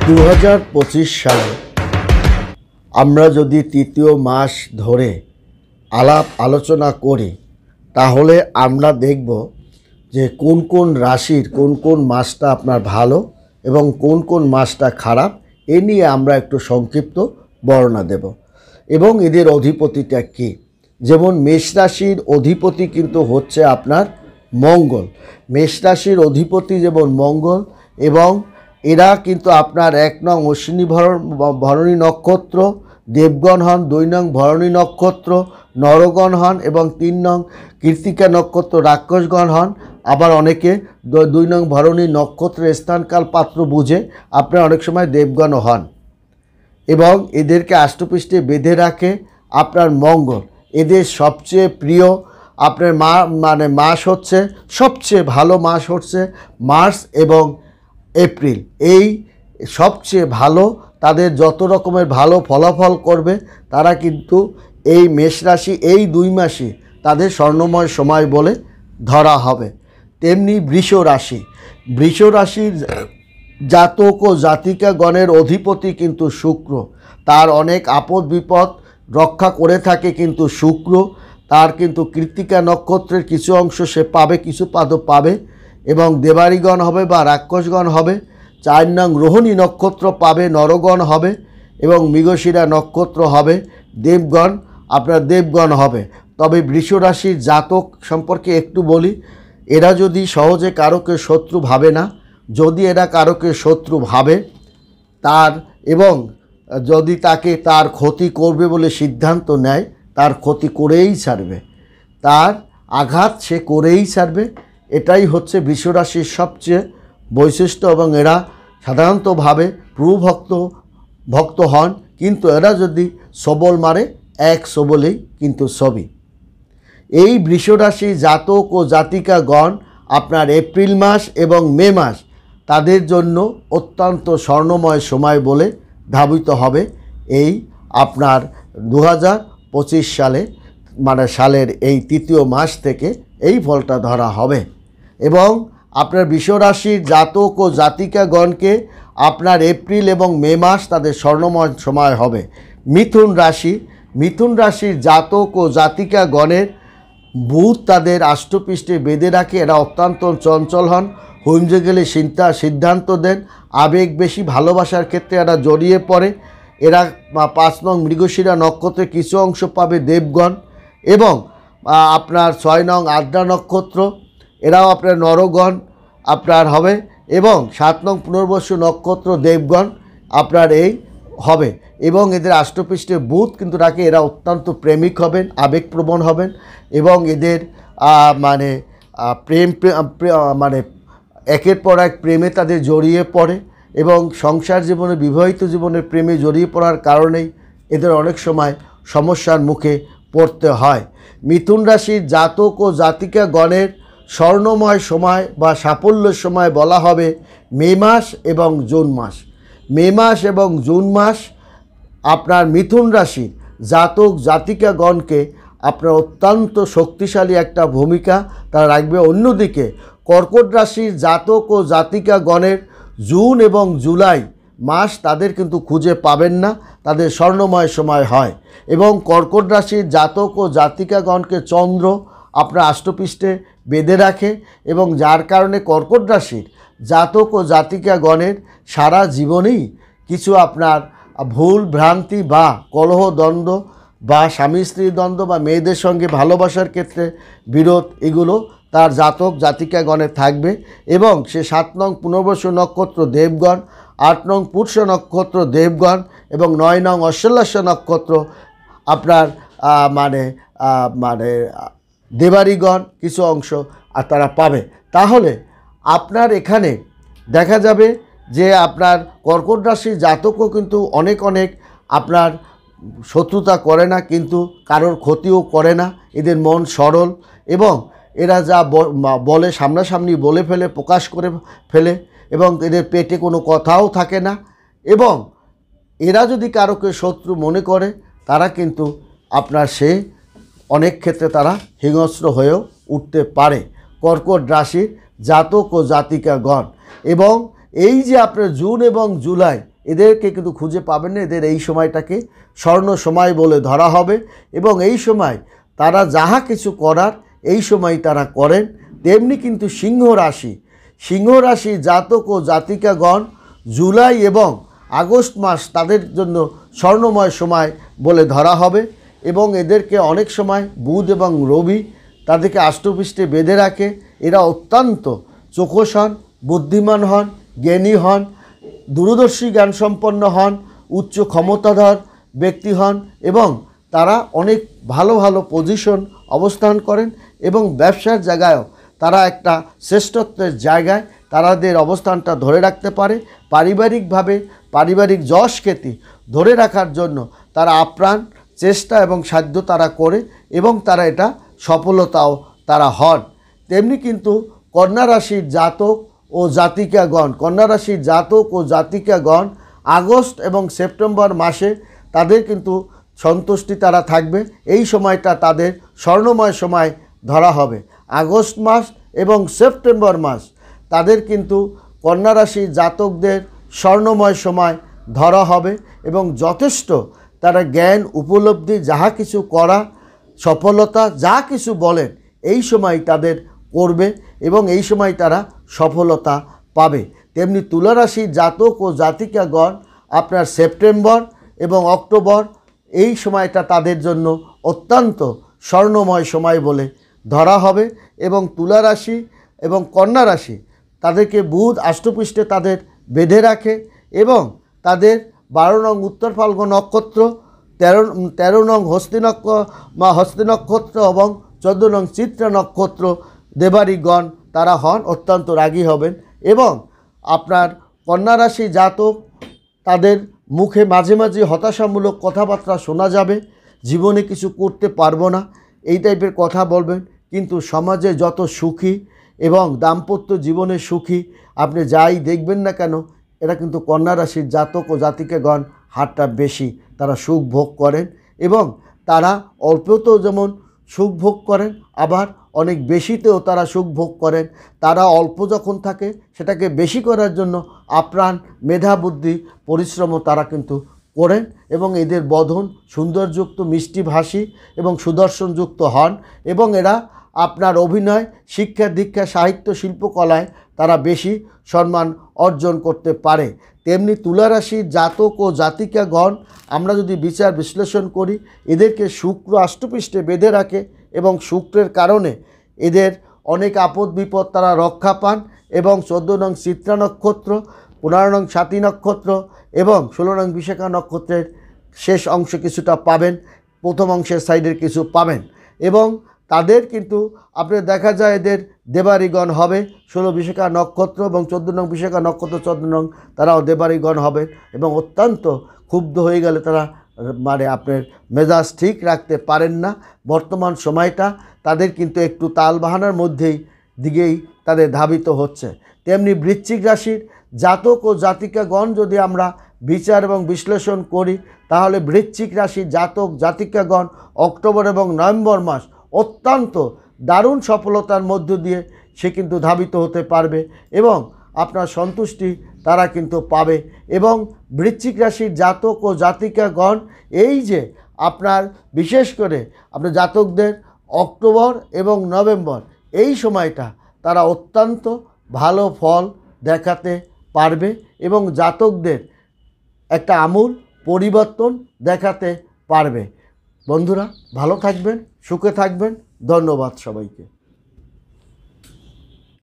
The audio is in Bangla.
2025 সালে আমরা যদি তৃতীয় মাস ধরে আলাপ আলোচনা করি তাহলে আমরা দেখব যে কোন কোন রাশির কোন কোন মাসটা আপনার ভালো এবং কোন কোন মাসটা খারাপ এ নিয়ে আমরা একটু সংক্ষিপ্ত বর্ণনা দেব এবং এদের অধিপতিটা কি। যেমন মেষ রাশির অধিপতি কিন্তু হচ্ছে আপনার মঙ্গল। মেষ রাশির অধিপতি যেমন মঙ্গল এবং এরা কিন্তু আপনার 1 নং অশ্বিনী ভরণী নক্ষত্র দেবগণ হন, 2 নং ভরণী নক্ষত্র নরগণ হন এবং 3 নং কৃত্তিকা নক্ষত্র রাক্ষসগণ হন। আবার অনেকে 2 নং ভরণী নক্ষত্রের স্থানকাল পাত্র বুঝে আপনার অনেক সময় দেবগণও হন এবং এদেরকে আষ্টপৃষ্ঠে বেঁধে রাখে আপনার মঙ্গল। এদের সবচেয়ে প্রিয় আপনার মাস হচ্ছে, সবচেয়ে ভালো মাস হচ্ছে মার্চ এবং এপ্রিল। এই সবচেয়ে ভালো, তাদের যত রকমের ভালো ফলাফল করবে তারা কিন্তু এই মেষ রাশি এই 2 মাসই তাদের স্বর্ণময় সময় বলে ধরা হবে। তেমনি বৃষ রাশি, বৃষ রাশির জাতক ও জাতিকাগণের অধিপতি কিন্তু শুক্র। তার অনেক আপদ বিপদ রক্ষা করে থাকে কিন্তু শুক্র। তার কিন্তু কৃত্তিকা নক্ষত্রের কিছু অংশ সে পাবে, কিছু পাদও পাবে এবং দেবারিগণ হবে বা রাক্ষসগণ হবে। 4 নং রোহিণী নক্ষত্র পাবে, নরগণ হবে এবং মৃগশিরা নক্ষত্র হবে, দেবগণ আপনার দেবগণ হবে। তবে বৃষ রাশির জাতক সম্পর্কে একটু বলি। এরা যদি সহজে কারোকে শত্রু ভাবে না, যদি এরা কারোকে শত্রু ভাবে তার এবং যদি তাকে তার ক্ষতি করবে বলে সিদ্ধান্ত নেয় তার ক্ষতি করেই ছাড়বে, তার আঘাত সে করেই ছাড়বে। এটাই হচ্ছে বৃষ রাশির সবচেয়ে বৈশিষ্ট্য এবং এরা সাধারণতভাবে ভক্ত হন, কিন্তু এরা যদি সবল মারে এক সবলেই কিন্তু সবই। এই বৃষ রাশি জাতক ও জাতিকাগণ আপনার এপ্রিল মাস এবং মে মাস তাদের জন্য অত্যন্ত স্বর্ণময় সময় বলে ধাবিত হবে। এই আপনার 2025 সালে সালের এই তৃতীয় মাস থেকে এই ফলটা ধরা হবে এবং আপনার বৃষ রাশির জাতক ও জাতিকাগণকে আপনার এপ্রিল এবং মে মাস তাদের স্বর্ণময় সময় হবে। মিথুন রাশির জাতক ও জাতিকাগণের বুধ তাদের আষ্টপৃষ্ঠে বেঁধে রাখে। এরা অত্যন্ত চঞ্চল হন, হুমজে গেলে সিদ্ধান্ত দেন, আবেগ বেশি, ভালোবাসার ক্ষেত্রে এরা জড়িয়ে পড়ে। এরা 5 নং মৃগশিরা নক্ষত্রের কিছু অংশ পাবে দেবগণ এবং আপনার 6 নং আদ্রা নক্ষত্র এরাও আপনার নরগণ আপনার হবে এবং 7 নং পুনর্বসু নক্ষত্র দেবগণ আপনার এই হবে এবং এদের আষ্টপৃষ্ঠে বুধ কিন্তু রাখে। এরা অত্যন্ত প্রেমিক হবেন, আবেগপ্রবণ হবেন এবং এদের প্রেম একের পর এক প্রেমে তাদের জড়িয়ে পড়ে এবং সংসার জীবনে বিবাহিত জীবনের প্রেমে জড়িয়ে পড়ার কারণেই এদের অনেক সময় সমস্যার মুখে পড়তে হয়। মিথুন রাশির জাতক ও জাতিকাগণের স্বর্ণময় সময় বা সাফল্যের সময় বলা হবে মে মাস এবং জুন মাস। মে মাস এবং জুন মাস আপনার মিথুন রাশির জাতক জাতিকাগণকে আপনার অত্যন্ত শক্তিশালী একটা ভূমিকা তারা রাখবে। অন্যদিকে কর্কট রাশির জাতক ও জাতিকাগণের জুন এবং জুলাই মাস তাদের কিন্তু খুঁজে পাবেন না, তাদের স্বর্ণময় সময় হয় এবং কর্কট রাশির জাতক ও জাতিকাগণকে চন্দ্র আপনার আষ্টপৃষ্ঠে বেঁধে রাখে এবং যার কারণে কর্কট রাশির জাতক ও জাতিকাগণের সারা জীবনেই কিছু আপনার ভুল ভ্রান্তি বা কলহ দ্বন্দ্ব বা স্বামী স্ত্রীর দ্বন্দ্ব বা মেয়েদের সঙ্গে ভালোবাসার ক্ষেত্রে বিরোধ এগুলো তার জাতক জাতিকাগণে থাকবে এবং সে 7 নং পুনর্বসু নক্ষত্র দেবগণ, 8 নং পুষ্য নক্ষত্র দেবগণ এবং 9 নং অশ্লেষা নক্ষত্র আপনার দেবারিগণ কিছু অংশ আর তারা পাবে। তাহলে আপনার এখানে দেখা যাবে যে আপনার কর্কট রাশির জাতকও কিন্তু অনেক আপনার শত্রুতা করে না, কিন্তু কারোর ক্ষতিও করে না। এদের মন সরল এবং এরা যা বলে সামনাসামনি বলে ফেলে, প্রকাশ করে ফেলে এবং এদের পেটে কোনো কথাও থাকে না এবং এরা যদি কারোকে শত্রু মনে করে তারা কিন্তু আপনার অনেক ক্ষেত্রে তারা হিংস্র হয়েও উঠতে পারে কর্কট রাশির জাতক ও জাতিকাগণ। এবং এই যে আপনার জুন এবং জুলাই এদেরকে কিন্তু খুঁজে পাবেন না। এদের এই সময়টাকে স্বর্ণ সময় বলে ধরা হবে এবং এই সময় তারা যাহা কিছু করার এই সময় তারা করেন। তেমনি কিন্তু সিংহ রাশি জাতক ও জাতিকাগণ জুলাই এবং আগস্ট মাস তাদের জন্য স্বর্ণময় সময় বলে ধরা হবে এবং এদেরকে অনেক সময় বুধ এবং রবি তাদেরকে আষ্টপৃষ্ঠে বেঁধে রাখে। এরা অত্যন্ত চোখস হন, বুদ্ধিমান হন, জ্ঞানী হন, দূরদর্শী জ্ঞানসম্পন্ন হন, উচ্চ ক্ষমতাধর ব্যক্তি হন এবং তারা অনেক ভালো ভালো পজিশন অবস্থান করেন এবং ব্যবসার জায়গায়ও তারা একটা শ্রেষ্ঠত্বের জায়গায় তাদের অবস্থানটা ধরে রাখতে পারে। পারিবারিকভাবে পারিবারিক যশ খ্যাতি ধরে রাখার জন্য তারা আপ্রাণ চেষ্টা এবং সাধ্য তারা করে এবং তারা এটা সফলতাও তারা হন। তেমনি কিন্তু কন্যা রাশির জাতক ও জাতিকাগণ আগস্ট এবং সেপ্টেম্বর মাসে তাদের কিন্তু সন্তুষ্টি তারা থাকবে। এই সময়টা তাদের স্বর্ণময় সময় ধরা হবে। আগস্ট মাস এবং সেপ্টেম্বর মাস তাদের কিন্তু কন্যা রাশির জাতকদের স্বর্ণময় সময় ধরা হবে এবং যথেষ্ট তারা জ্ঞান উপলব্ধি যাহা কিছু করা সফলতা যা কিছু বলেন এই সময় তাদের করবে এবং এই সময় তারা সফলতা পাবে। তেমনি তুলা রাশির জাতক ও জাতিকাগণ আপনার সেপ্টেম্বর এবং অক্টোবর এই সময়টা তাদের জন্য অত্যন্ত স্বর্ণময় সময় বলে ধরা হবে এবং তুলা রাশি এবং কন্যা রাশি তাদেরকে বুধ আষ্টপৃষ্ঠে তাদের বেঁধে রাখে এবং তাদের 12 নং উত্তর ফাল্গুন নক্ষত্র, 13 নং হস্তি নক্ষত্র এবং 14 নং চিত্রা নক্ষত্র দেবারীগণ তারা হন অত্যন্ত রাগী হবেন এবং আপনার কন্যা রাশি জাতক তাদের মুখে মাঝে মাঝে হতাশামূলক কথাবার্তা শোনা যাবে। জীবনে কিছু করতে পারবো না এই টাইপের কথা বলবেন, কিন্তু সমাজে যত সুখী এবং দাম্পত্য জীবনে সুখী আপনি যাই দেখবেন না কেন এরা কিন্তু কন্যা রাশির জাতক ও জাতিকাগণ হারটা বেশি তারা সুখ ভোগ করেন এবং তারা অল্পতেও যেমন সুখ ভোগ করেন আবার অনেক বেশিতেও তারা সুখ ভোগ করেন। তারা অল্প যখন থাকে সেটাকে বেশি করার জন্য আপ্রাণ মেধা বুদ্ধি পরিশ্রমও তারা কিন্তু করেন এবং এদের বদন সৌন্দর্যযুক্ত মিষ্টিভাষী এবং সুদর্শনযুক্ত হন এবং এরা আপনার অভিনয় শিক্ষা দীক্ষা সাহিত্য শিল্পকলায় তারা বেশি সম্মান অর্জন করতে পারে। তেমনি তুলা রাশির জাতক ও জাতিকাগণ আমরা যদি বিচার বিশ্লেষণ করি এদেরকে শুক্র আষ্টপৃষ্ঠে বেঁধে রাখে এবং শুক্রের কারণে এদের অনেক আপদ বিপদ তারা রক্ষা পান এবং 14 নং চিত্রা নক্ষত্র, 15 নং স্বাতী নক্ষত্র এবং 16 নং বিশাখা নক্ষত্রের শেষ অংশ কিছুটা পাবেন, প্রথম অংশের সাইডের কিছু পাবেন এবং তাদের কিন্তু আপনি দেখা যায় এদের দেবারীগণ হবে 16 বিশাখা নক্ষত্র এবং 14 নং বিশাখা নক্ষত্র 14 নং তারাও দেবারীগণ হবেন এবং অত্যন্ত ক্ষুব্ধ হয়ে গেলে তারা মানে আপনার মেজাজ ঠিক রাখতে পারেন না। বর্তমান সময়টা তাদের কিন্তু একটু তালবাহানার দিকেই তাদের ধাবিত হচ্ছে। তেমনি বৃশ্চিক রাশির জাতক ও জাতিকাগণ যদি আমরা বিচার এবং বিশ্লেষণ করি তাহলে বৃশ্চিক রাশির জাতক জাতিকাগণ অক্টোবর এবং নভেম্বর মাস অত্যন্ত দারুণ সফলতার মধ্য দিয়ে সে কিন্তু ধাবিত হতে পারবে এবং আপনার সন্তুষ্টি তারা কিন্তু পাবে এবং বৃশ্চিক রাশির জাতক ও জাতিকাগণ এই যে আপনার বিশেষ করে আপনার জাতকদের অক্টোবর এবং নভেম্বর এই সময়টা তারা অত্যন্ত ভালো ফল দেখাতে পারবে এবং জাতকদের একটা আমূল পরিবর্তন দেখাতে পারবে। বন্ধুরা ভালো থাকবেন, সুখে থাকবেন। ধন্যবাদ সবাইকে।